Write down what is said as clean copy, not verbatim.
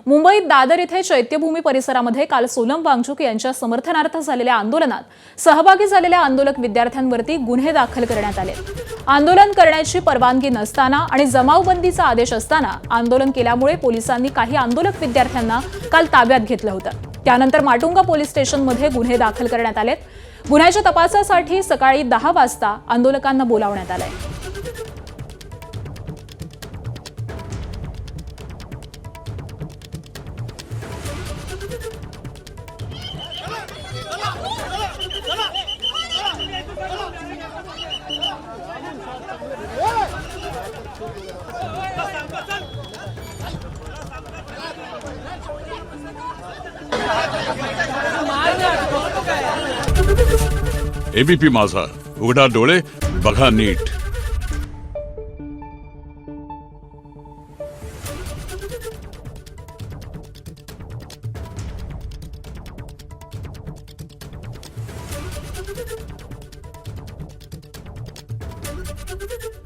मुंबईत दादर इथे चैत्यभूमी परिसरामध्ये काल सोनम वांगचुक यांच्या समर्थनार्थ झालेल्या आंदोलनात सहभागी झालेल्या आंदोलक विद्यार्थ्यांवरती गुन्हे दाखल करण्यात आले। आंदोलन करण्याची परवानगी नसताना आणि जमावबंदीचा आदेश असताना आंदोलन केल्यामुळे पोलिसांनी काही आंदोलक विद्यार्थ्यांना काल ताब्यात घेतलं होतं। त्यानंतर माटुंगा पोलीस स्टेशनमध्ये गुन्हे दाखल करण्यात आलेत। गुन्ह्याच्या तपासासाठी सकाळी 10 वाजता आंदोलकांना बोलावण्यात आलंय। एबीपी माझा, उघडा डोळे बघा नीट। Thank you.